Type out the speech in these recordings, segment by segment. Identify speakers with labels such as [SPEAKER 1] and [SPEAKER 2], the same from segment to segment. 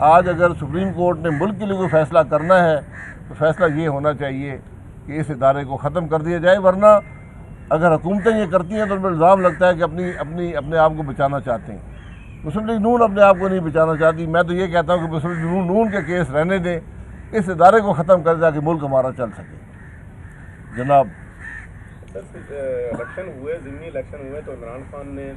[SPEAKER 1] آج اگر supreme court نے ملک کے لیے کوئی فیصلہ کرنا ہے تو فیصلہ یہ ہونا چاہیے کہ اس ادارے کو ختم کر دیا جائے، ورنہ اگر حکومتیں یہ کرتی ہیں تو ان پر الزام لگتا ہے کہ اپنے آپ کو بچانا چاہتے ہیں۔ مسلم لیگ نون اپنے آپ کو نہیں بچانا چاہتی۔ میں تو یہ کہتا ہوں کہ مسلم لیگ نون کے کیس رہنے دیں، اس ادارے کو ختم کر تاکہ ملک ہمارا چل سکے۔ جناب
[SPEAKER 2] الیکشن ہوئے، ضمنی الیکشن ہوئے تو عمران خان نے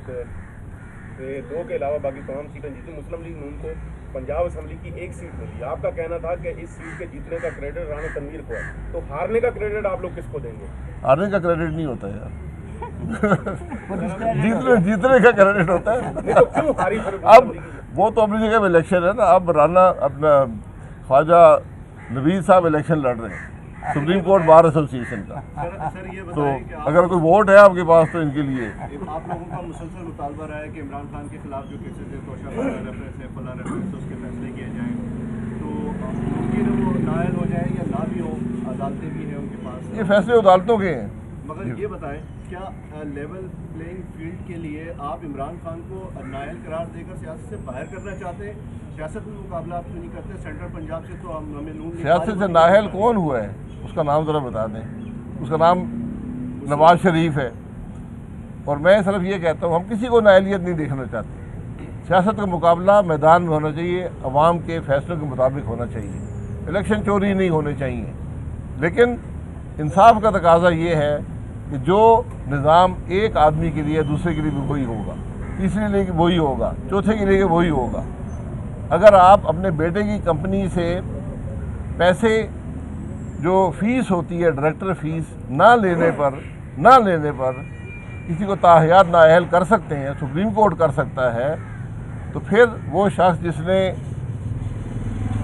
[SPEAKER 2] 2 کے علاوہ باقی تمام سیٹیں جیتی۔ مسلم لیگ نون کو پنجاب اسمبلی کی 1 سیٹ ملی۔ آپ کا کہنا تھا کہ اس سیٹ کے جیتنے کا کریڈٹ رانا تنویر کو ہے، تو ہارنے کا کریڈٹ آپ لوگ کس کو دیں گے؟
[SPEAKER 1] ہارنے کا کریڈٹ نہیں ہوتا یار، جیتنے کا کریڈٹ ہوتا ہے۔ اب وہ تو اپنی جگہ پہ الیکشن ہے نا، اب رانا اپنا خواجہ نوید صاحب الیکشن لڑ رہے ہیں سپریم کورٹ بار ایسوسی ایشن کا، تو اگر کوئی ووٹ ہے آپ کے پاس تو ان کے لیے۔
[SPEAKER 3] آپ لوگوں کا مسلسل مطالبہ رہا ہے کہ عمران خان کے خلاف جو کیسز ہے توشہ ریفرنس ہے، فلاں ریفرنس اس کے فیصلے کیے جائیں، تو ممکن وہ نائل ہو جائے یا نہ بھی ہو، عدالتیں بھی ہیں ان کے پاس،
[SPEAKER 1] یہ فیصلے عدالتوں کے ہیں۔
[SPEAKER 3] مگر یہ بتائیں کیا لیول پلینگ فیلڈ کے لیے آپ عمران خان کو نائل قرار دے کر سیاست سے باہر کرنا چاہتے ہیں؟ سیاست میں مقابلہ آپ کیوں نہیں کرتے؟ سینٹرل پنجاب سے تو ہمیں نون
[SPEAKER 1] سیاست سے نااہل کون ہوا ہے؟ اس کا نام ذرا بتا دیں۔ اس کا نام نواز شریف ہے، اور میں صرف یہ کہتا ہوں ہم کسی کو نااہلیت نہیں دیکھنا چاہتے۔ سیاست کا مقابلہ میدان میں ہونا چاہیے، عوام کے فیصلوں کے مطابق ہونا چاہیے، الیکشن چوری نہیں ہونے چاہیے، لیکن انصاف کا تقاضا یہ ہے کہ جو نظام ایک آدمی کے لیے دوسرے کے لیے بھی وہی ہوگا، تیسرے کے لیے وہی ہوگا، چوتھے کے لیے وہی ہوگا۔ اگر آپ اپنے بیٹے کی کمپنی سے پیسے جو فیس ہوتی ہے ڈائریکٹر فیس نہ لینے پر کسی کو تاحیات نااہل کر سکتے ہیں، سپریم کورٹ کر سکتا ہے، تو پھر وہ شخص جس نے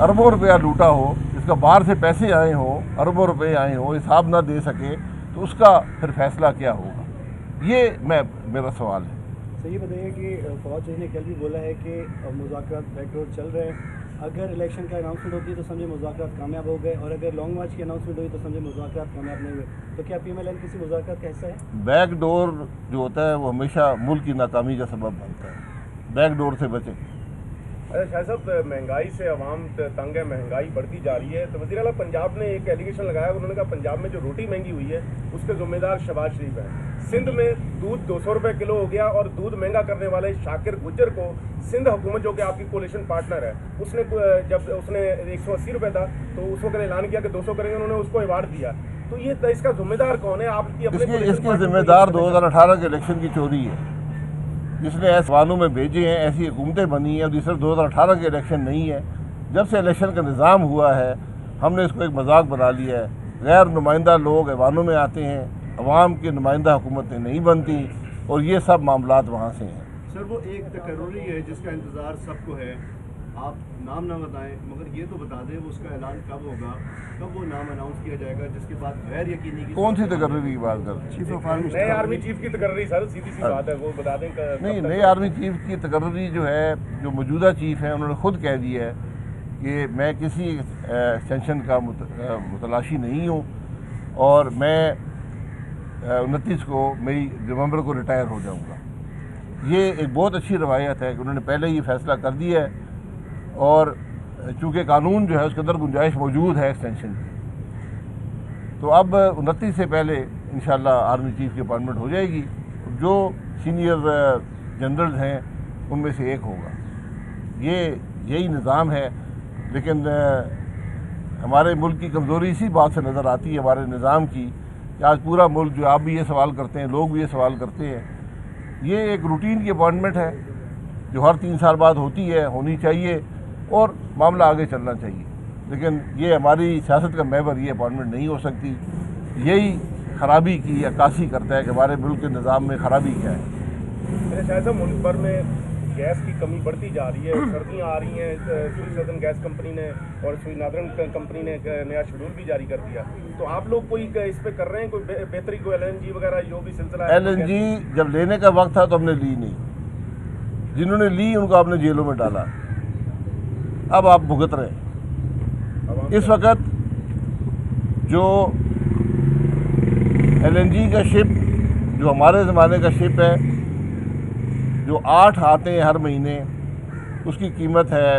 [SPEAKER 1] اربوں روپیہ لوٹا ہو، جس کا باہر سے پیسے آئے ہوں، اربوں روپے آئے ہوں، حساب نہ دے سکے، تو اس کا پھر فیصلہ کیا ہوگا؟ یہ میرا سوال ہے۔
[SPEAKER 4] صحیح بتائیے کہ فواد چودھری نے کل بھی بولا ہے کہ مذاکرات بیک ڈور چل رہے ہیں، اگر الیکشن کا اناؤنسمنٹ ہوتی ہے تو سمجھے مذاکرات کامیاب ہو گئے، اور اگر لانگ مارچ کی اناؤنسمنٹ ہوئی تو سمجھے مذاکرات کامیاب نہیں ہوئے، تو کیا پی ایم ایل این کسی مذاکرات کا حصہ ہے؟
[SPEAKER 1] بیک ڈور جو ہوتا ہے وہ ہمیشہ ملک کی ناکامی کا سبب بنتا ہے، بیک ڈور سے بچیں۔
[SPEAKER 2] شاہ صاحب، مہنگائی سے عوام تنگ ہے، مہنگائی بڑھتی جا رہی ہے، تو وزیر اعلیٰ پنجاب نے ایک ایلیگیشن لگایا، انہوں نے کہا پنجاب میں جو روٹی مہنگی ہوئی ہے اس کے ذمہ دار شہباز شریف ہیں۔ سندھ میں دودھ 200 روپے کلو ہو گیا، اور دودھ مہنگا کرنے والے شاکر گجر کو سندھ حکومت جو کہ آپ کی کولیشن پارٹنر ہے، اس نے جب اس نے 180 روپے تھا تو اس وقت اعلان کیا کہ 200 کریں گے، انہوں نے اس کو ایوارڈ دیا۔ تو یہ اس کا ذمہ دار کون ہے؟ آپ کی
[SPEAKER 1] اس کے ذمہ دار 2018 کے الیکشن کی چوری ہے، جس نے ایسے سوالوں میں بھیجے ہیں، ایسی حکومتیں بنی ہیں، اور یہ صرف 2018 کے الیکشن نہیں ہے، جب سے الیکشن کا نظام ہوا ہے ہم نے اس کو ایک مذاق بنا لیا ہے۔ غیر نمائندہ لوگ ایوانوں میں آتے ہیں، عوام کی نمائندہ حکومتیں نہیں بنتی، اور یہ سب معاملات وہاں سے ہیں۔
[SPEAKER 3] سر وہ ایک تقرری ہے جس کا انتظار سب کو ہے، آپ نام نہ بتائیں مگر یہ تو بتا دیں اس کا اعلان کب ہوگا، کب وہ نام اناؤنس کیا جائے گا، جس کے بعد غیر یقینی کی
[SPEAKER 1] کون سی تقرری کی بات کر رہے ہیں؟
[SPEAKER 2] نئے آرمی چیف کی تقرری، سر سیدھی سی بات ہے، وہ بتا دیں۔
[SPEAKER 1] نہیں، نئے آرمی چیف کی تقرری جو ہے، جو موجودہ چیف ہیں انہوں نے خود کہہ دیا ہے کہ میں کسی ایکسٹینشن کا متلاشی نہیں ہوں، اور میں 29 کو مئی نومبر کو ریٹائر ہو جاؤں گا۔ یہ ایک بہت اچھی روایت ہے کہ انہوں نے پہلے ہی فیصلہ کر دیا ہے، اور چونکہ قانون جو ہے اس کے اندر گنجائش موجود ہے ایکسٹینشن کی، تو اب 29 سے پہلے انشاءاللہ آرمی چیف کی اپائنٹمنٹ ہو جائے گی، جو سینئر جنرلز ہیں ان میں سے ایک ہوگا۔ یہی نظام ہے، لیکن ہمارے ملک کی کمزوری اسی بات سے نظر آتی ہے، ہمارے نظام کی، کہ آج پورا ملک جو آپ بھی یہ سوال کرتے ہیں، لوگ بھی یہ سوال کرتے ہیں، یہ ایک روٹین کی اپائنٹمنٹ ہے جو ہر 3 سال بعد ہوتی ہے، ہونی چاہیے، اور معاملہ آگے چلنا چاہیے، لیکن یہ ہماری سیاست کا محور یہ اپائنٹمنٹ نہیں ہو سکتی۔ یہی خرابی کی عکاسی کرتا ہے کہ ہمارے ملک کے نظام میں خرابی کیا ہے۔
[SPEAKER 2] شاید صاحب، ملک بھر میں گیس کی کمی بڑھتی جا رہی ہے، سردیاں آ رہی ہیں، سوئی سدرن گیس کمپنی نے اور سوئی نادرن کمپنی نے نیا شیڈول بھی جاری کر دیا، تو آپ لوگ کوئی اس پہ کر رہے ہیں کوئی بہتری، کوئی LNG وغیرہ جو بھی سلسلہ ہے؟
[SPEAKER 1] LNG جب لینے کا وقت تھا تو ہم نے لی نہیں، جنہوں نے لی ان کو آپ نے جیلوں میں ڈالا، اب آپ بھگت رہے ہیں۔ اس وقت جو LNG کا شپ، جو ہمارے زمانے کا شپ ہے، جو 8 آتے ہیں ہر مہینے، اس کی قیمت ہے